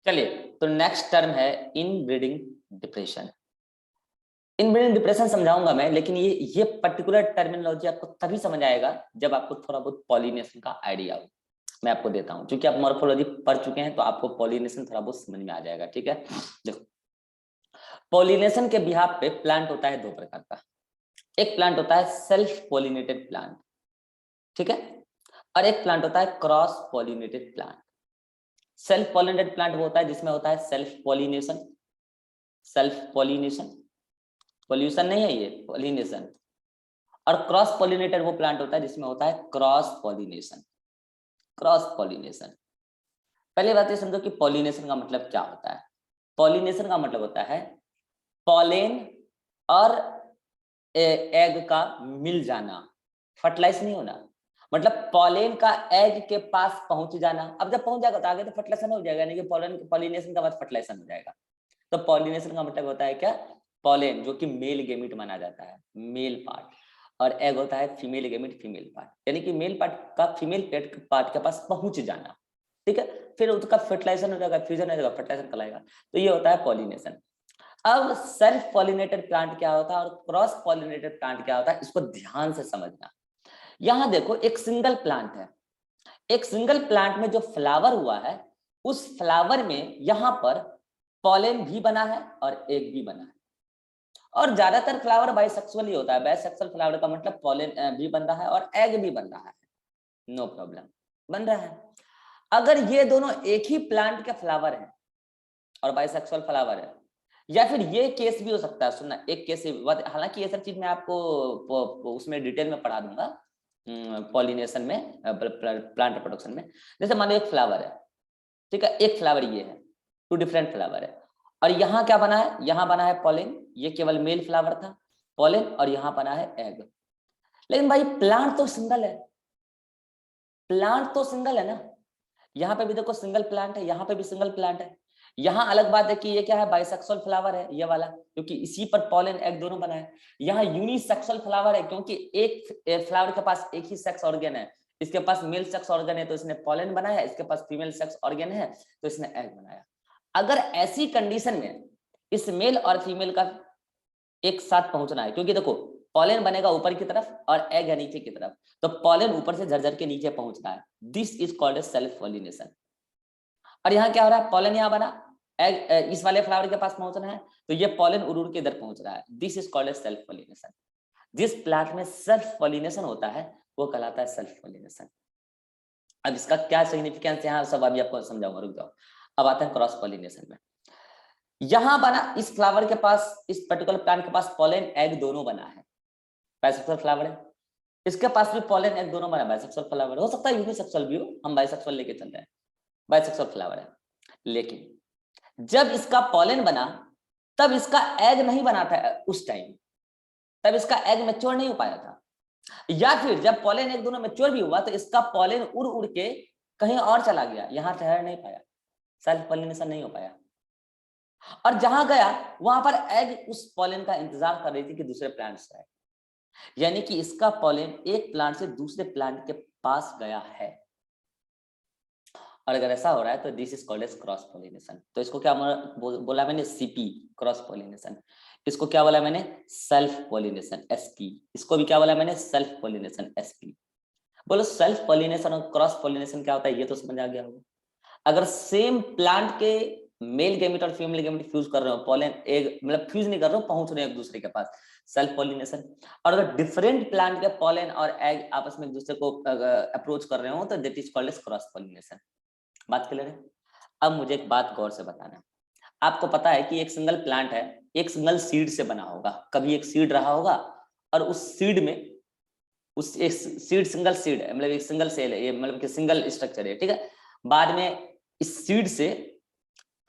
चलिए, तो next term है इनब्रीडिंग डिप्रेशन। इनब्रीडिंग डिप्रेशन समझाऊंगा मैं, लेकिन ये पर्टिकुलर टर्मिनोलॉजी आपको तभी समझ आएगा जब आपको थोड़ा बहुत पॉलिनेशन का आइडिया हो। मैं आपको देता हूं, क्योंकि आप मॉर्फोलॉजी पढ़ चुके हैं तो आपको पॉलिनेशन थोड़ा बहुत समझ में आ जाएगा। ठीक है, देखो, पॉलिनेशन के बिहाफ पे प्लांट होता है दो प्रकार का। एक प्लांट होता है सेल्फ पॉलिनेटेड प्लांट, ठीक है, और एक प्लांट होता है cross pollinated plant. Self pollinated plant वो होता है जिसमें होता है सेल्फ पॉलिनेशन, पॉल्यूशन नहीं है ये, पॉलिनेशन। और क्रॉस पॉलिनेटेड वो प्लांट होता है जिसमें होता है क्रॉस पॉलिनेशन। पहले बात ये समझो कि पॉलिनेशन का मतलब क्या होता है। पॉलिनेशन का मतलब होता है पॉलेन और एग का मिल जाना, फर्टिलाइज नहीं होना। मतलब पॉलेन का एग के पास पहुंच जाना। अब जब पहुंच जाएगा तो आगे तो फर्टिलाइजेशन हो जाएगा, यानी कि पॉलिनेशन के बाद फर्टिलाइजेशन हो जाएगा। तो पॉलिनेशन का मतलब होता है क्या, पॉलेन जो कि मेल गेमिट माना जाता है, मेल पार्ट, और एग होता है फीमेल गेमिट, फीमेल पार्ट, यानी कि मेल पार्ट का फीमेल पार्ट के पास पहुंच जाना। ठीक है, फिर उसका फर्टिलाइजेशन हो जाएगा, फ्यूजन हो जाएगा, फर्टिलाइजेशन कहलाएगा। तो ये होता है पॉलिनेशन। अब सेल्फ पॉलिनेटेड प्लांट क्या होता है और क्रॉस पॉलिनेटेड प्लांट क्या होता है, इसको ध्यान से समझना। यहां देखो, एक सिंगल प्लांट है, एक सिंगल प्लांट में जो फ्लावर हुआ है, उस फ्लावर में यहां पर पॉलेन भी बना है और एग भी बना है। और ज्यादातर फ्लावर बाइसेक्सुअल ही होता है। बाइसेक्सुअल फ्लावर का मतलब पॉलेन भी बन रहा है और एग भी बन रहा है, नो प्रॉब्लम, बन रहा है। अगर ये दोनों एक ही प्लांट के फ्लावर है और बाइसेक्सुअल फ्लावर है, या फिर ये केस भी हो सकता है, सुनना, एक केस, हालांकि ये सब चीज मैं आपको उसमें डिटेल में पढ़ा दूंगा पॉलिनेशन में, प्लांट प्रोडक्शन में। जैसे मान लो एक फ्लावर है, ठीक है, एक फ्लावर ये है, टू डिफरेंट फ्लावर है, और यहाँ क्या बना है, यहाँ बना है पॉलेन, ये केवल मेल फ्लावर था, पॉलेन, और यहाँ बना है एग। लेकिन भाई प्लांट तो सिंगल है, प्लांट तो सिंगल है ना। यहाँ पे भी देखो सिंगल प्लांट है, यहाँ पे भी सिंगल प्लांट है। यहाँ अलग बात है कि ये क्या है, बाइसेक्सुअल फ्लावर है ये वाला, क्योंकि इसी पर पॉलन एग दोनों बना है। यहाँ यूनिसेक्सुअल फ्लावर है, क्योंकि एक फ्लावर के पास एक ही सेक्स ऑर्गन है, इसके पास मेल सेक्स ऑर्गन है तो इसने पॉलन बनाया, इसके पास फीमेल सेक्स ऑर्गन है तो इसने एग बनाया। अगर ऐसी कंडीशन में इस मेल और फीमेल का एक साथ पहुंचना है, क्योंकि देखो पॉलन बनेगा ऊपर की तरफ और एग है नीचे की तरफ, तो पॉलन ऊपर से झरझर के नीचे पहुंचना है, this is called self pollination. और यहाँ क्या हो रहा है, पॉलन यहाँ बना, एग इस वाले फ्लावर के पास पहुंचना है, तो ये पॉलन उड़ उड़ के इधर पहुंच रहा है, this is called self pollination. जिस प्लांट में सेल्फ पॉलिनेशन होता है वो कहलाता है सेल्फ पॉलिनेशन। अब इसका क्या सिग्निफिकेंस यहाँ सब अभी आपको समझाऊंगा, रुक जाओ। अब आते हैं क्रॉस पॉलिनेशन में। यहां बना, इस फ्लावर के पास, इस पर्टिकुलर प्लांट के पास पॉलन एग दोनों बना है, बाइसेक्सुअल फ्लावर है, इसके पास भी पॉलन एग दोनों बना है, बाइसेक्सुअल फ्लावर, हो सकता है यूनिसेक्सुअल भी हो, हम बाइसेक्सुअल लेके चल रहे हैं, बाइसेक्सुअल फ्लावर है। लेकिन जब इसका पॉलन बना तब इसका एग नहीं बना था उस टाइम, तब इसका एग मैच्योर नहीं हो पाया था, या फिर जब पॉलन एग दोनों मैच्योर भी हुआ तो इसका पॉलन उड़ उड़ के कहीं और चला गया, यहां ठहर नहीं पाया, सेल्फ पॉलिनेशन नहीं हो पाया। और जहां गया वहां पर एग उस पॉलन का इंतजार कर रही थी कि दूसरे प्लांट से आए, यानी कि इसका पॉलन एक प्लांट से दूसरे प्लांट के पास गया है। और अगर ऐसा हो रहा है तो this is called as cross pollination. तो इसको क्या बोला मैंने, सीपी, क्रॉस पॉलिनेशन। इसको क्या बोला मैंने, सेल्फ पॉलिनेशन, एसपी। इसको भी क्या बोला मैंने, सेल्फ पॉलिनेशन, एसपी। बोलो सेल्फ पॉलिनेशन और क्रॉस पॉलिनेशन क्या होता है, ये तो समझ आ गया होगा। अगर सेम प्लांट के मेल गेमिट और फीमेल गेमिट फ्यूज कर रहे हो, पॉलन एग मतलब फ्यूज नहीं कर रहे हो, पहुंच रहे हो एक दूसरे के पास, सेल्फ पॉलिनेशन। और अगर डिफरेंट प्लांट के पॉलन और एग आपस में एक दूसरे को अप्रोच कर रहे हो तो that is called as cross pollination. बात क्लियर है। अब मुझे एक बात गौर से बताना है, आपको पता है कि एक सिंगल प्लांट है, एक सिंगल सीड से बना होगा, कभी एक सीड रहा होगा और उस सीड में, उस एक सीड, सिंगल सीड है, मतलब एक सिंगल सेल है ये, मतलब कि सिंगल स्ट्रक्चर है, ठीक है। बाद में इस सीड से,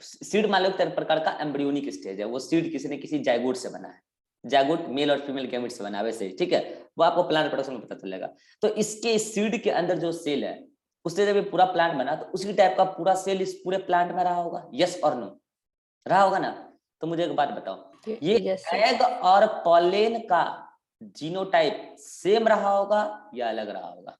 सीड मान लो एक प्रकार का एम्ब्रियोनिक स्टेज है, वो सीड किसी ने किसी जायगोट से बना है, जायगोट मेल और फीमेल गैमेट से बना है वैसे ही, ठीक है। वो आपको प्लांट प्रोडक्शन में पता चलेगा। तो इसके सीड के अंदर जो सेल है, उससे जब ये पूरा प्लांट बना तो उसी टाइप का पूरा सेल इस पूरे प्लांट में रहा होगा, यस और नो, रहा होगा ना। तो मुझे एक बात बताओ, ये एग और पॉलेन का जीनोटाइप सेम रहा होगा या अलग रहा होगा?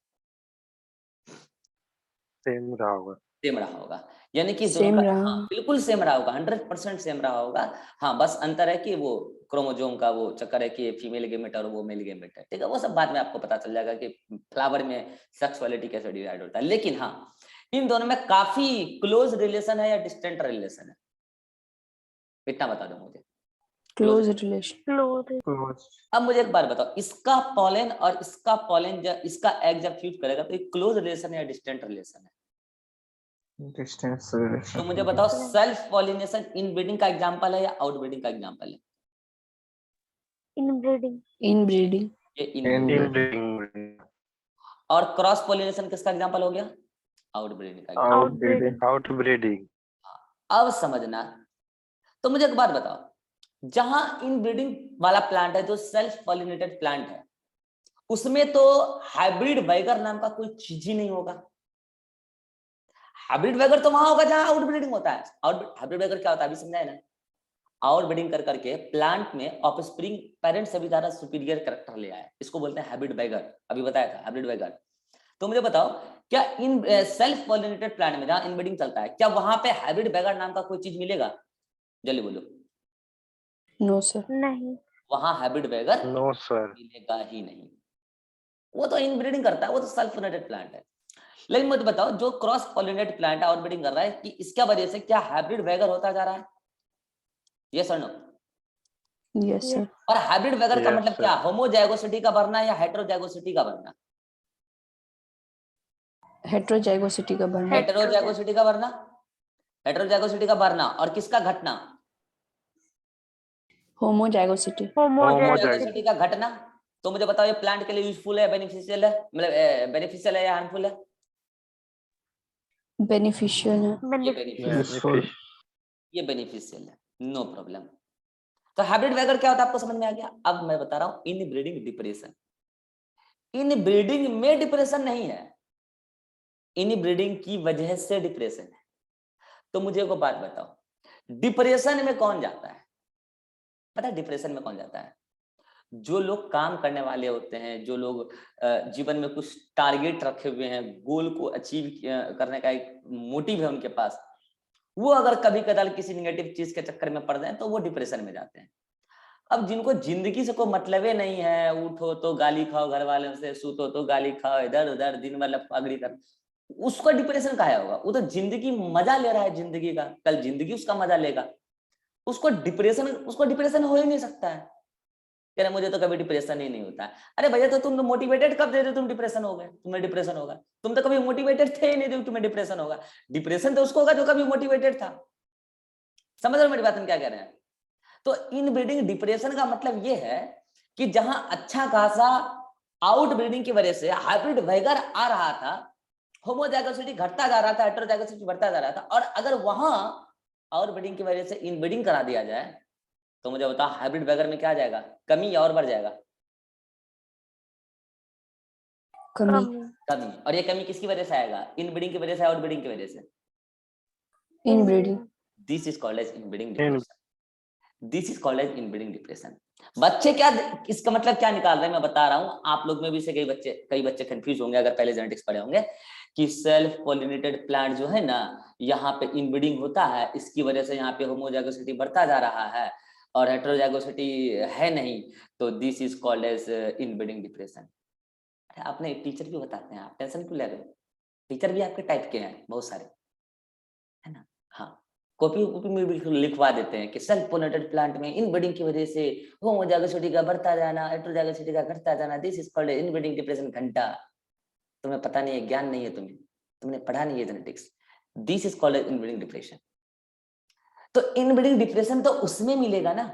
सेम रहा होगा। सेम रहा होगा, यानी कि दोनों सेम का रहा। हाँ बिल्कुल सेम रहा होगा, 100% सेम रहा होगा। हाँ बस अंतर है कि वो क्रोमोजोम का वो चक्कर है कि ये फीमेल गेमेट और वो मेल गेमेट है, ठीक है, वो सब बाद में आपको पता चल जाएगा कि फ्लावर में सेक्सुअलिटी कैसे डिवाइड होता है। लेकिन हाँ इन दोनों में काफी क्लोज रिलेशन है या डिस्टेंट रिलेशन है, इतना बता दो मुझे। Close relation. अब मुझे एक बार बताओ, इसका पॉलन और इसका पॉलन जब इसका एग जब फ्यूज करेगा तो ये क्लोज रिलेशन है या डिस्टेंट रिलेशन है? डिस्टेंस तो रिलेशन। मुझे बताओ सेल्फ पॉलिनेशन इनब्रीडिंग का एग्जांपल है या आउटब्रीडिंग का एग्जांपल है? इनब्रीडिंग। इनब्रीडिंग। ये इनब्रीडिंग। और क्रॉस पॉलिनेशन किसका एग्जांपल हो गया? आउटब्रीडिंग का example। आउटब्रीडिंग। आउटब्रीडिंग। अब समझना, तो मुझे एक बात बताओ, जहां इनब्रीडिंग वाला प्लांट है जो सेल्फ पॉलिनेटेड प्लांट है, उसमें तो हाइब्रिड वाइगर नाम का कोई चीज ही नहीं होगा। हाइब्रिड वाइगर तो वहां होगा जहां आउटब्रीडिंग होता है। हाइब्रिड वाइगर क्या होता है अभी समझाए ना, आउटब्रीडिंग कर करके प्लांट में ऑफस्प्रिंग पेरेंट से भी ज्यादा सुपीरियर कैरेक्टर ले आए, इसको बोलते हैं हाइब्रिड वाइगर, अभी बताया था हाइब्रिड वाइगर। तो मुझे बताओ, क्या इन सेल्फ पॉलिनेटेड प्लांट में जहां इनब्रीडिंग चलता है, क्या वहां पे हाइब्रिड वाइगर नाम का कोई चीज मिलेगा? जल्दी बोलो। No sir. नहीं। वहां हाइब्रिड वाइगर नो सर। मिलेगा ही नहीं, वो तो इनब्रीडिंग करता है, वो तो सेल्फ पॉलिनेटेड प्लांट है। लेकिन मुझे बताओ, जो क्रॉस पॉलिनेटेड प्लांट है आउटब्रीडिंग कर रहा है, कि इसका वजह से क्या हाइब्रिड वाइगर होता जा रहा है? यस और नो? Yes sir. और हाइब्रिड वाइगर का Yes, मतलब sir. क्या, होमोजाइगोसिटी का बढ़ना या हेटेरोजाइगोसिटी का बढ़ना? हेटेरोजाइगोसिटी का बढ़ना। हेटेरोजाइगोसिटी का बढ़ना, हेटेरोजाइगोसिटी का बढ़ना, और किसका घटना? होमोजाइगोसिटी। होमोजाइगोसिटी का घटना। तो मुझे बताओ, ये प्लांट के लिए यूजफुल है, बेनिफिशियल है, मतलब बेनिफिशियल है या हार्मफुल है? बेनिफिशियल है। ये बेनिफिशियल, ये बेनिफिशियल है, नो प्रॉब्लम। तो हाइब्रिड वाइगर क्या होता है आपको समझ में आ गया। अब मैं बता रहा हूं इन ब्रीडिंग डिप्रेशन। इन ब्रीडिंग में डिप्रेशन नहीं है, इन ब्रीडिंग की वजह से डिप्रेशन है। तो मुझे एक बात बताओ, डिप्रेशन में कौन जाता है? पता है डिप्रेशन में कौन जाता है? जो लोग काम करने वाले होते हैं, जो लोग जीवन में कुछ टारगेट रखे हुए हैं, गोल को अचीव करने का एक मोटिव है उनके पास, वो अगर कभी कदाल किसी निगेटिव चीज के चक्कर में पड़ जाए तो वो डिप्रेशन में जाते हैं। अब जिनको जिंदगी से कोई मतलब ही नहीं है, उठो तो गाली खाओ घर वालों से, सूतो तो गाली खाओ, इधर उधर दिन भर लफागड़ी कर, उसका डिप्रेशन काहे होगा? वो तो जिंदगी मजा ले रहा है जिंदगी का, कल जिंदगी उसका मजा लेगा, उसको डिप्रेशन हो ही नहीं सकता है। कह रहे मुझे तो कभी डिप्रेशन ही नहीं होता है। अरे भैया, तो तुम तो मोटिवेटेड कब थे तुम डिप्रेशन हो गए, तुम्हें डिप्रेशन होगा? तुम तो कभी मोटिवेटेड थे ही नहीं थे, तुम्हें डिप्रेशन होगा। डिप्रेशन तो उसको होगा जो कभी मोटिवेटेड था। समझ रहे मेरी बात, हम क्या कह रहे हैं? तो इन ब्रीडिंग डिप्रेशन का मतलब ये है कि जहां अच्छा खासा आउट ब्रीडिंग की वजह से हाइब्रिड वाइगर आ रहा था, होमोजाइगोसिटी घटता जा रहा था, हेटेरोजाइगोसिटी बढ़ता जा रहा था, और अगर वहां आउट ब्रीडिंग की वजह से इन ब्रीडिंग करा दिया जाए, तो मुझे बताओ हाइब्रिड वाइगर में क्या आ जाएगा? कमी या और बढ़ जाएगा? कमी। कमी। और ये कमी किसकी वजह से आएगा? इन ब्रीडिंग की वजह से, आउट ब्रीडिंग की वजह से? Inbreeding. This is called as inbreeding depression. This is called as inbreeding depression. बच्चे क्या, इसका मतलब क्या निकाल रहे हैं मैं बता रहा हूं, आप लोग में भी से कई बच्चे कंफ्यूज होंगे अगर पहले जेनेटिक्स पढ़े होंगे, कि सेल्फ पॉलिनेटेड प्लांट जो है ना, यहाँ पे इनब्रीडिंग होता है, इसकी वजह से यहाँ पे होमोजाइगोसिटी बढ़ता जा रहा है और हेटेरोजाइगोसिटी है नहीं, तो this is called as inbreeding depression. आपने टीचर भी बताते हैं, आप टेंशन क्यों ले रहे हो? टीचर भी आपके टाइप के हैं बहुत सारे, है ना? हाँ, कॉपी में बिल्कुल लिखवा देते हैं कि सेल्फ पोलिनेटेड प्लांट में इनब्रीडिंग की वजह से होमोजाइगोसिटी का बढ़ता जाना, हेटेरोजाइगोसिटी का घटता जाना, this is called inbreeding depression. घंटा तुम्हें पता नहीं है, ज्ञान नहीं है, तुमने पढ़ा नहीं है genetics. This is called inbreeding depression. तो इनब्रीडिंग डिप्रेशन तो उसमें मिलेगा ना।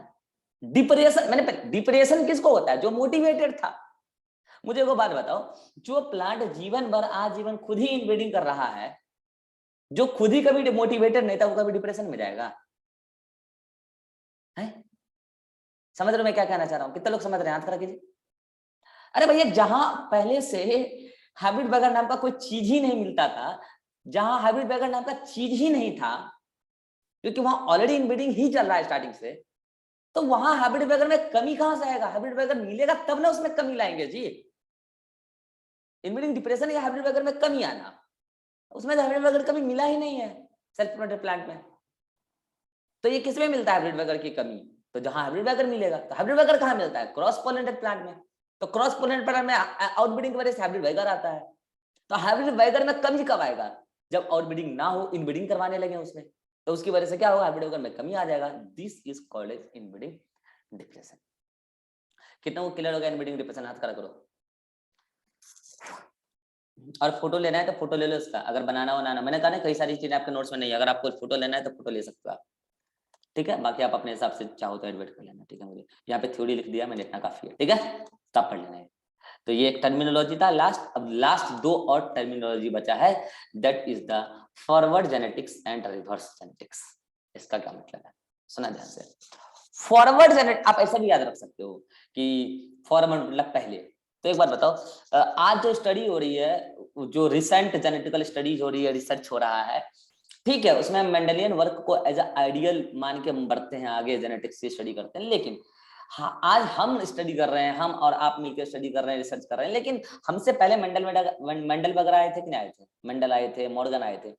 डिप्रेशन मैंने डिप्रेशन किसको होता है? जो मोटिवेटेड था। मुझे वो बात बताओ, जो प्लांट जीवन भर आजीवन खुद ही इनब्रीडिंग कर रहा है, जो खुद ही कभी मोटिवेटेड नहीं था, वो कभी डिप्रेशन में जाएगा? है? समझ रहे हो मैं क्या कहना चाह रहा हूं? कितने लोग समझ रहे हैं? हाथ खड़ा कीजिए। अरे भैया, जहां पहले से हाइब्रिड वाइगर नाम का कोई चीज ही नहीं मिलता था, जहां हाइब्रिड वाइगर नाम का चीज ही नहीं था, क्योंकि वहां ऑलरेडी इनब्रीडिंग ही चल रहा है स्टार्टिंग से, तो वहां हाइब्रिड वाइगर में कमी कहां से आएगा? हाइब्रिड वाइगर मिलेगा तब ना उसमें कमी लाएंगे जी। इनब्रीडिंग डिप्रेशन या हाइब्रिड वाइगर में कमी आना, उसमें हाइब्रिड वगैरह कभी मिला ही नहीं है सेल्फ प्रोडक्टिव प्लांट में। तो ये किसमें मिलता है हाइब्रिड वगैरह की कमी? तो जहां हाइब्रिड वगैरह मिलेगा, तो हाइब्रिड वगैरह कहाँ मिलता है? क्रॉस पोलिनेटेड प्लांट में। तो क्रॉस पोलिनेटेड प्लांट में आउटब्रीडिंग की वजह से हाइब्रिड वगैरह आता है। तो हाइब्रिड वगैरह में कमी कब आएगा? जब आउटब्रीडिंग ना हो, इनब्रीडिंग करवाने लगे उसमें, तो उसकी वजह से क्या होगा? हाइब्रिड वगैरह में कमी आ जाएगा। This is called as inbreeding depression. कितना को क्लियर हो गया इनब्रीडिंग डिप्रेशन? हाथ खड़ा करो। और फोटो लेना है तो फोटो ले लो इसका, अगर बनाना बनाना, मैंने कहा ना कई सारी चीजें आपके नोट्स में नहीं है, अगर आपको फोटो लेना है तो फोटो ले सकते हो आप, ठीक है। बाकी आप अपने हिसाब से चाहो तो एडमिट कर लेना, ठीक है। मुझे यहाँ पे थ्योरी लिख दिया मैंने, इतना काफी है, ठीक है, तब पढ़ लेना है। तो ये एक टर्मिनोलॉजी था लास्ट। अब लास्ट 2 और टर्मिनोलॉजी बचा है, that is the forward genetics and reverse genetics. इसका क्या मतलब है, सुना ध्यान से। फॉरवर्ड जेनेटिक्स आप ऐसा भी याद रख सकते हो कि फॉरवर्ड मतलब पहले। तो एक बात बताओ, आज जो स्टडी हो रही है, जो रिसेंट जेनेटिकल स्टडीज हो रही है, रिसर्च हो रहा है, ठीक है, उसमें मेंडेलियन वर्क को एज अ आइडियल मान के बढ़ते हैं आगे, जेनेटिक्स की स्टडी करते हैं। लेकिन हाँ, आज हम स्टडी कर रहे हैं, हम और आप मिलकर स्टडी कर रहे हैं, रिसर्च कर रहे हैं, लेकिन हमसे पहले मेंडल वगैरह आए थे कि नहीं आए थे? मेंडल आए थे, मॉर्गन आए थे।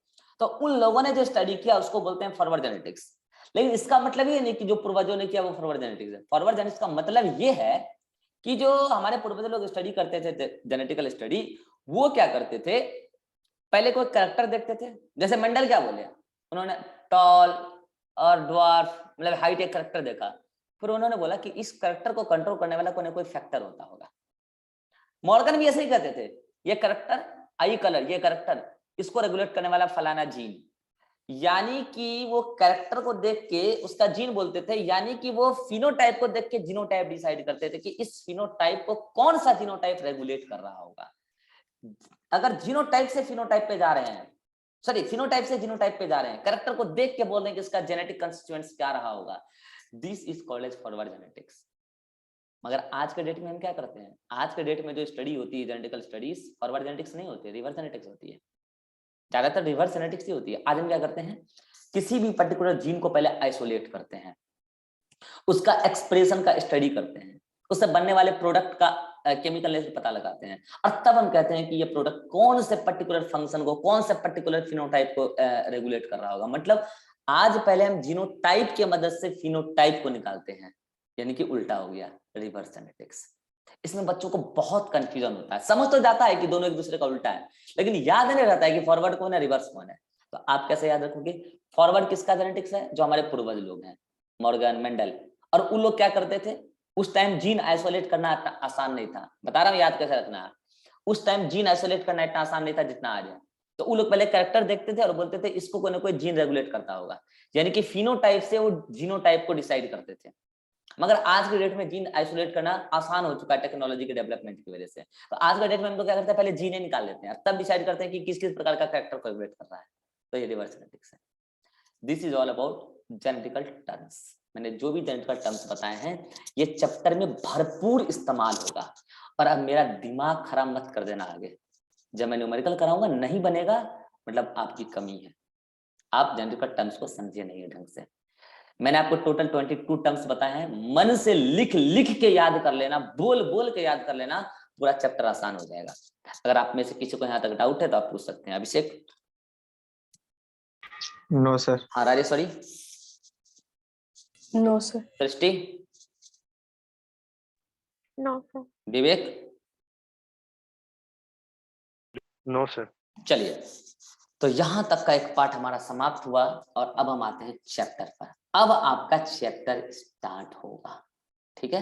तो उन लोगों ने जो स्टडी किया उसको बोलते हैं फॉरवर्ड जेनेटिक्स। लेकिन इसका मतलब ये नहीं कि जो पूर्वजों ने किया वो फॉरवर्ड जेनेटिक्स है। फॉरवर्ड जेनेटिक्स का मतलब ये है कि जो हमारे पूर्वज लोग स्टडी करते थे जेनेटिकल स्टडी, वो क्या करते थे, पहले कोई कैरेक्टर देखते थे। जैसे मेंडल क्या बोले, उन्होंने टॉल और ड्वार्फ मतलब हाइट एक कैरेक्टर देखा, फिर उन्होंने बोला कि इस कैरेक्टर को कंट्रोल करने वाला कोई ना कोई फैक्टर होता होगा। मॉर्गन भी ऐसे ही कहते थे, ये कैरेक्टर आई कलर, ये कैरेक्टर इसको रेगुलेट करने वाला फलाना जीन, यानी कि वो कैरेक्टर को देख के उसका जीन बोलते थे, यानी कि वो फिनोटाइप को देख के जीनोटाइप डिसाइड करते थे कि इस फिनोटाइप को कौन सा जीनोटाइप रेगुलेट कर रहा होगा। अगर जीनोटाइप से फिनोटाइप पे जा रहे हैं, सॉरी फिनोटाइप से जीनोटाइप पे जा रहे हैं, कैरेक्टर को देख के बोल रहे हैं कि इसका जेनेटिक कंस्टिट्यूएंट्स क्या रहा होगा, this is called as forward genetics. मगर आज के डेट में हम क्या करते हैं, आज के डेट में जो स्टडी होती है जेनेटिकल स्टडीज, फॉरवर्ड जेनेटिक्स नहीं होती है, रिवर्स जेनेटिक्स होती है। ज्यादातर रिवर्स जेनेटिक्स ही होती है। आज हम क्या करते हैं, किसी भी पर्टिकुलर जीन को पहले आइसोलेट करते हैं, उसका एक्सप्रेशन का स्टडी करते हैं, उससे बनने वाले प्रोडक्ट का केमिकल लेवल पता लगाते हैं, और तब हम कहते हैं कि ये प्रोडक्ट कौन से पर्टिकुलर फंक्शन को, कौन से पर्टिकुलर फिनोटाइप को रेगुलेट कर रहा होगा। मतलब आज पहले हम जीनोटाइप की मदद से फिनोटाइप को निकालते हैं, यानी कि उल्टा हो गया रिवर्स जेनेटिक्स। इसमें बच्चों को बहुत कंफ्यूजन होता है, समझ तो जाता है कि दोनों एक दूसरे का उल्टा है, लेकिन याद नहीं रहता है कि फॉरवर्ड कौन है, रिवर्स कौन है। तो आप कैसे याद रखोगे, फॉरवर्ड किसका जेनेटिक्स है, जो हमारे पूर्वज लोग हैं, मॉर्गन, मेंडल। और उन लोग क्या करते थे, उस टाइम जीन आइसोलेट करना आसान नहीं था, बता रहा हूं याद कैसे रखना है। उस टाइम जीन आइसोलेट करना इतना आसान नहीं था जितना आज है। तो वो लोग पहले कैरेक्टर देखते थे और बोलते थे इसको कोई ना कोई जीन रेगुलेट करता होगा, यानी कि फिनोटाइप से वो जीनोटाइप को डिसाइड करते थे। मगर आज के डेट में जीन आइसोलेट करना आसान हो चुका है टेक्नोलॉजी के डेवलपमेंट की वजह से। तो आज के डेट में हम लोग क्या करते हैं, पहले जीन निकाल लेते हैं, तब डिसाइड करते हैं कि किस किस प्रकार का कैरेक्टर को रेगुलेट कर रहा है। तो ये रिवर्स जेनेटिक्स है। This is all about genetical terms. मैंने जो भी जेनेटिकल टर्म्स बताए हैं ये चैप्टर में भरपूर इस्तेमाल होगा। और अब मेरा दिमाग खराब मत कर देना आगे, जब मैं न्यूमेरिकल कराऊंगा नहीं बनेगा, मतलब आपकी कमी है, आप जेनेटिकल टर्म्स को समझे नहीं ढंग से। मैंने आपको टोटल 22 टर्म्स बताए हैं, मन से लिख लिख के याद कर लेना, बोल बोल के याद कर लेना, पूरा चैप्टर आसान हो जाएगा। अगर आप में से किसी को यहाँ तक डाउट है तो आप पूछ सकते हैं। अभिषेक? No sir. हाँ Rajeshwari? No sir. Srishti? No sir. Vivek? No sir. चलिए, तो यहां तक का एक पार्ट हमारा समाप्त हुआ और अब हम आते हैं चैप्टर पर। अब आपका चैप्टर स्टार्ट होगा, ठीक है।